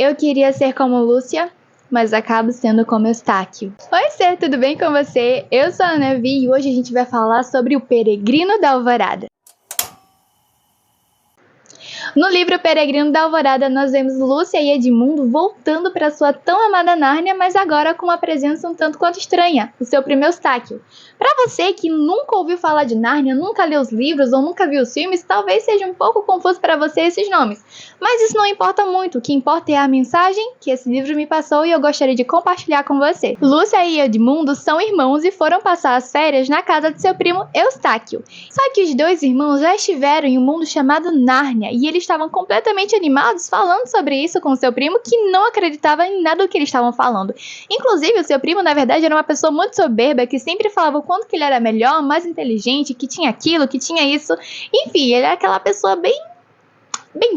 Eu queria ser como Lúcia, mas acabo sendo como Eustáquio. Oi, Ser, tudo bem com você? Eu sou a Ana Vi e hoje a gente vai falar sobre o Peregrino da Alvorada. No livro Peregrino da Alvorada, nós vemos Lúcia e Edmundo voltando para sua tão amada Nárnia, mas agora com uma presença um tanto quanto estranha, o seu primo Eustáquio. Para você que nunca ouviu falar de Nárnia, nunca leu os livros ou nunca viu os filmes, talvez seja um pouco confuso para você esses nomes. Mas isso não importa muito, o que importa é a mensagem que esse livro me passou e eu gostaria de compartilhar com você. Lúcia e Edmundo são irmãos e foram passar as férias na casa de seu primo Eustáquio. Só que os dois irmãos já estiveram em um mundo chamado Nárnia e eles estavam completamente animados falando sobre isso com o seu primo, que não acreditava em nada do que eles estavam falando. Inclusive, o seu primo, na verdade, era uma pessoa muito soberba, que sempre falava o quanto que ele era melhor, mais inteligente, que tinha aquilo, que tinha isso. Enfim, ele era aquela pessoa bem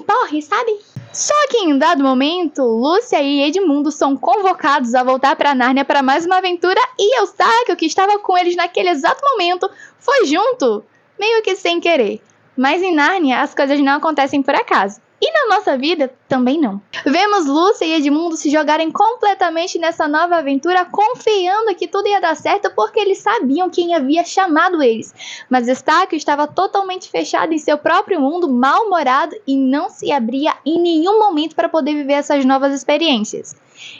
porre, sabe? Só que em um dado momento, Lúcia e Edmundo são convocados a voltar para Nárnia para mais uma aventura e Eustáquio, que estava com eles naquele exato momento, foi junto, meio que sem querer. Mas em Nárnia as coisas não acontecem por acaso. E na nossa vida, também não. Vemos Lúcia e Edmundo se jogarem completamente nessa nova aventura, confiando que tudo ia dar certo porque eles sabiam quem havia chamado eles. Mas Eustáquio estava totalmente fechado em seu próprio mundo, mal-humorado e não se abria em nenhum momento para poder viver essas novas experiências.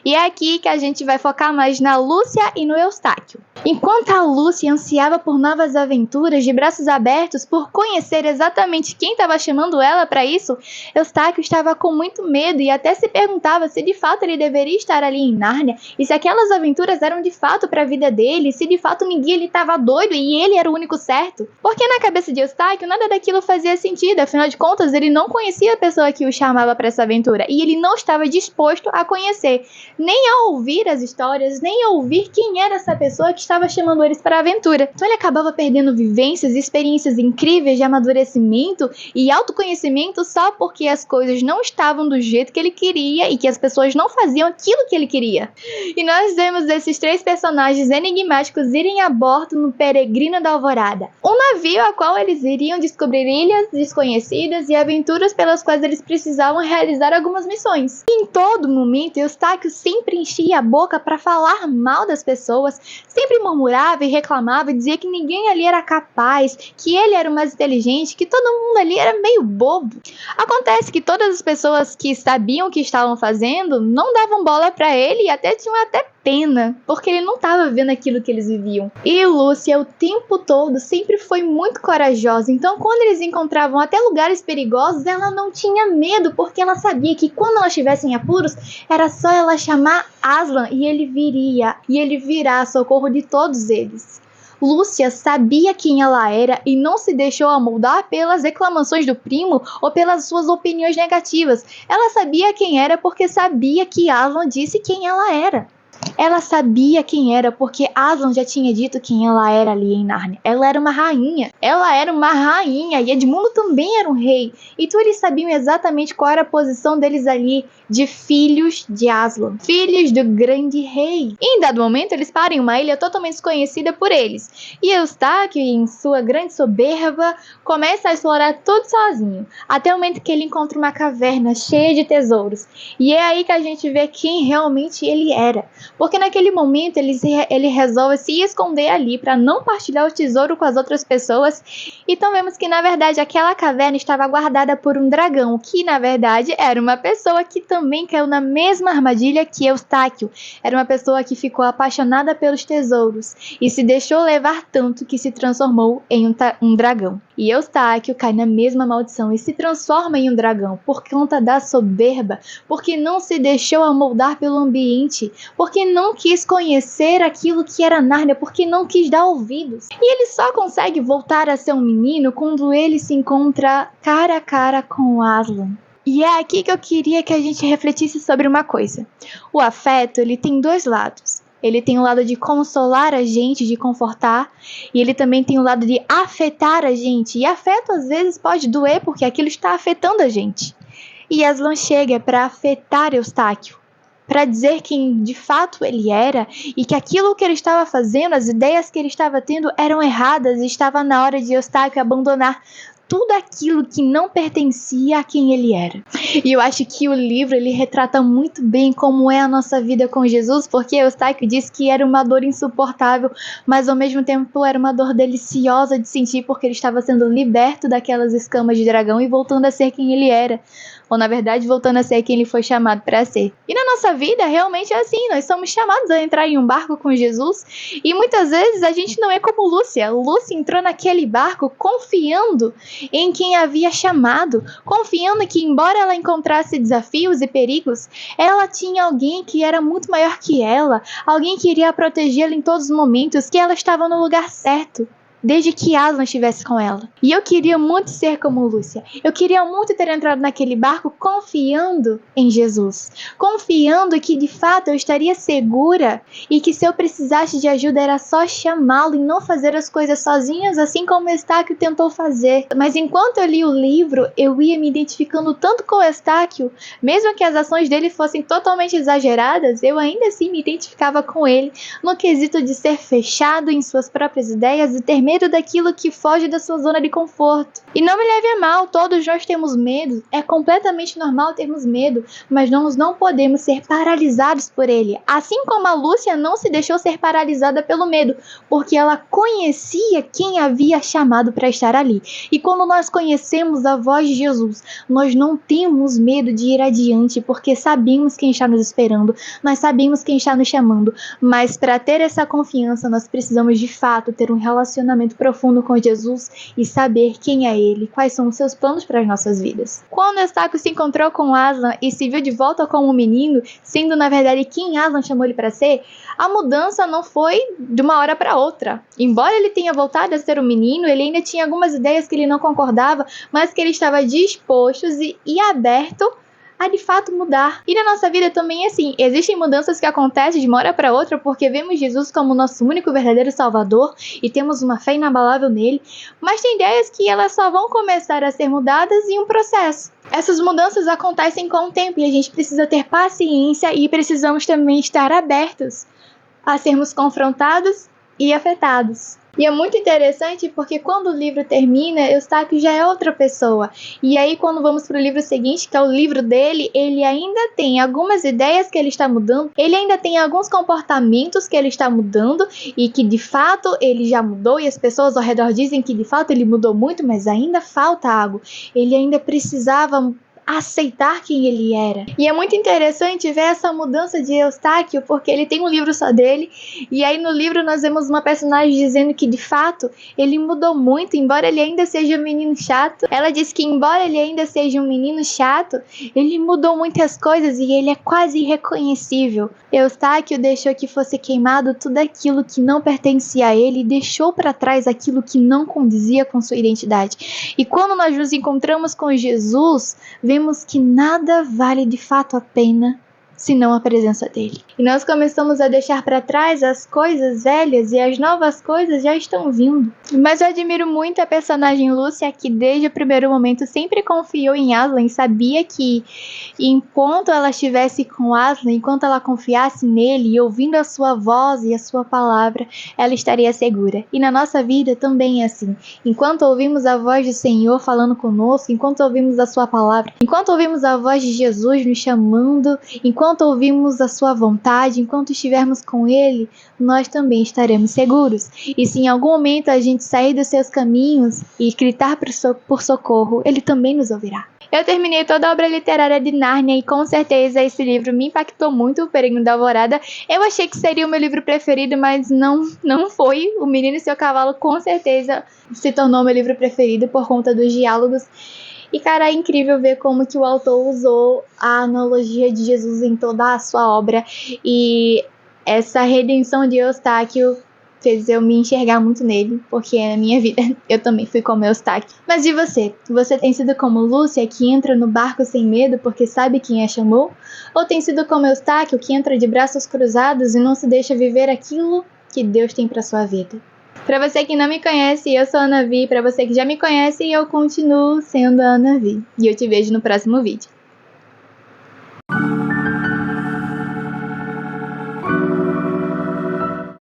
E é aqui que a gente vai focar mais na Lúcia e no Eustáquio. Enquanto a Lúcia ansiava por novas aventuras, de braços abertos, por conhecer exatamente quem estava chamando ela para isso, Eustáquio estava com muito medo e até se perguntava se de fato ele deveria estar ali em Nárnia e se aquelas aventuras eram de fato para a vida dele, se de fato ninguém ele estava doido e ele era o único certo. Porque na cabeça de Eustáquio nada daquilo fazia sentido, afinal de contas ele não conhecia a pessoa que o chamava para essa aventura e ele não estava disposto a conhecer, nem a ouvir as histórias, nem a ouvir quem era essa pessoa que estava chamando eles para a aventura. Então ele acabava perdendo vivências e experiências incríveis de amadurecimento e autoconhecimento só porque as coisas não estavam do jeito que ele queria e que as pessoas não faziam aquilo que ele queria. E nós vemos esses três personagens enigmáticos irem a bordo no Peregrino da Alvorada, um navio a qual eles iriam descobrir ilhas desconhecidas e aventuras pelas quais eles precisavam realizar algumas missões. E em todo momento, Eustáquio sempre enchia a boca para falar mal das pessoas, sempre murmurava e reclamava e dizia que ninguém ali era capaz, que ele era o mais inteligente, que todo mundo ali era meio bobo. Acontece que todas as pessoas que sabiam o que estavam fazendo não davam bola para ele e até tinham pena, porque ele não estava vendo aquilo que eles viviam. E Lúcia, o tempo todo, sempre foi muito corajosa, então quando eles encontravam até lugares perigosos, ela não tinha medo, porque ela sabia que quando elas estivessem em apuros, era só ela chamar Aslan e ele viria, e ele virá a socorro de todos eles. Lúcia sabia quem ela era e não se deixou amoldar pelas reclamações do primo ou pelas suas opiniões negativas. Ela sabia quem era porque sabia que Aslan disse quem ela era. Ela sabia quem era porque Aslan já tinha dito quem ela era ali em Nárnia. Ela era uma rainha. E Edmundo também era um rei. Então eles sabiam exatamente qual era a posição deles ali de filhos de Aslan, filhos do grande rei. E em dado momento eles param em uma ilha totalmente desconhecida por eles. E Eustáquio, em sua grande soberba, começa a explorar tudo sozinho, até o momento que ele encontra uma caverna cheia de tesouros. E é aí que a gente vê quem realmente ele era. Porque naquele momento ele resolve se esconder ali para não partilhar o tesouro com as outras pessoas. Então vemos que na verdade aquela caverna estava guardada por um dragão, que na verdade era uma pessoa que também caiu na mesma armadilha que Eustáquio. Era uma pessoa que ficou apaixonada pelos tesouros e se deixou levar tanto que se transformou em um dragão. E Eustáquio cai na mesma maldição e se transforma em um dragão por conta da soberba, porque não se deixou amoldar pelo ambiente, porque não quis conhecer aquilo que era Nárnia, porque não quis dar ouvidos. E ele só consegue voltar a ser um menino quando ele se encontra cara a cara com Aslan. E é aqui que eu queria que a gente refletisse sobre uma coisa. O afeto, ele tem dois lados. Ele tem o lado de consolar a gente, de confortar, e ele também tem o lado de afetar a gente. E afeto às vezes pode doer porque aquilo está afetando a gente. E Aslan chega para afetar Eustáquio, para dizer quem de fato ele era e que aquilo que ele estava fazendo, as ideias que ele estava tendo eram erradas e estava na hora de Eustáquio abandonar tudo aquilo que não pertencia a quem ele era. E eu acho que o livro, ele retrata muito bem como é a nossa vida com Jesus, porque Eustáquio diz que era uma dor insuportável, mas ao mesmo tempo era uma dor deliciosa de sentir, porque ele estava sendo liberto daquelas escamas de dragão e voltando a ser quem ele era. Ou na verdade, voltando a ser quem ele foi chamado para ser. E na nossa vida, realmente é assim, nós somos chamados a entrar em um barco com Jesus, e muitas vezes a gente não é como Lúcia. Lúcia entrou naquele barco confiando em quem havia chamado, confiando que embora ela encontrasse desafios e perigos, ela tinha alguém que era muito maior que ela, alguém que iria protegê-la em todos os momentos, que ela estava no lugar certo, desde que Aslan estivesse com ela. E eu queria muito ser como Lúcia. Eu queria muito ter entrado naquele barco confiando em Jesus. Confiando que de fato eu estaria segura e que se eu precisasse de ajuda era só chamá-lo e não fazer as coisas sozinhas, assim como Eustáquio tentou fazer. Mas enquanto eu li o livro, eu ia me identificando tanto com Eustáquio, mesmo que as ações dele fossem totalmente exageradas, eu ainda assim me identificava com ele no quesito de ser fechado em suas próprias ideias e ter medo daquilo que foge da sua zona de conforto. E não me leve a mal, todos nós temos medo, é completamente normal termos medo, mas nós não podemos ser paralisados por ele. Assim como a Lúcia não se deixou ser paralisada pelo medo, porque ela conhecia quem havia chamado para estar ali. E quando nós conhecemos a voz de Jesus, nós não temos medo de ir adiante, porque sabemos quem está nos esperando, nós sabemos quem está nos chamando, mas para ter essa confiança, nós precisamos de fato ter um relacionamento profundo com Jesus e saber quem é ele, quais são os seus planos para as nossas vidas. Quando Eustáquio se encontrou com Aslan e se viu de volta como um menino, sendo na verdade quem Aslan chamou ele para ser, a mudança não foi de uma hora para outra. Embora ele tenha voltado a ser um menino, ele ainda tinha algumas ideias que ele não concordava, mas que ele estava disposto e aberto a de fato mudar. E na nossa vida também é assim, existem mudanças que acontecem de uma hora para outra porque vemos Jesus como nosso único verdadeiro salvador e temos uma fé inabalável nele, mas tem ideias que elas só vão começar a ser mudadas em um processo. Essas mudanças acontecem com o tempo e a gente precisa ter paciência e precisamos também estar abertos a sermos confrontados e afetados. E é muito interessante porque quando o livro termina, Eustáquio já é outra pessoa. E aí quando vamos para o livro seguinte, que é o livro dele, ele ainda tem algumas ideias que ele está mudando, ele ainda tem alguns comportamentos que ele está mudando e que de fato ele já mudou e as pessoas ao redor dizem que de fato ele mudou muito, mas ainda falta algo. Ele ainda precisava aceitar quem ele era. E é muito interessante ver essa mudança de Eustáquio, porque ele tem um livro só dele, e aí no livro nós vemos uma personagem dizendo que de fato ele mudou muito, embora ele ainda seja um menino chato. Ela diz que embora ele ainda seja um menino chato, ele mudou muitas coisas e ele é quase irreconhecível. Eustáquio deixou que fosse queimado tudo aquilo que não pertencia a ele e deixou para trás aquilo que não condizia com sua identidade. E quando nós nos encontramos com Jesus, vemos que nada vale de fato a pena senão a presença dele. E nós começamos a deixar para trás as coisas velhas e as novas coisas já estão vindo. Mas eu admiro muito a personagem Lúcia, que desde o primeiro momento sempre confiou em Aslan e sabia que enquanto ela estivesse com Aslan, enquanto ela confiasse nele e ouvindo a sua voz e a sua palavra, ela estaria segura. E na nossa vida também é assim. Enquanto ouvimos a voz do Senhor falando conosco, enquanto ouvimos a sua palavra, enquanto ouvimos a voz de Jesus nos chamando, enquanto ouvimos a sua vontade, enquanto estivermos com ele, nós também estaremos seguros. E se em algum momento a gente sair dos seus caminhos e gritar por socorro, ele também nos ouvirá. Eu terminei toda a obra literária de Nárnia e com certeza esse livro me impactou muito, O Peregrino da Alvorada. Eu achei que seria o meu livro preferido, mas não foi. O Menino e Seu Cavalo com certeza se tornou meu livro preferido por conta dos diálogos. E, cara, é incrível ver como que o autor usou a analogia de Jesus em toda a sua obra. E essa redenção de Eustáquio fez eu me enxergar muito nele, porque na minha vida eu também fui como Eustáquio. Mas e você? Você tem sido como Lúcia, que entra no barco sem medo porque sabe quem a chamou? Ou tem sido como Eustáquio, que entra de braços cruzados e não se deixa viver aquilo que Deus tem para sua vida? Para você que não me conhece, eu sou a Ana Vi. Para você que já me conhece, eu continuo sendo a Ana Vi. E eu te vejo no próximo vídeo.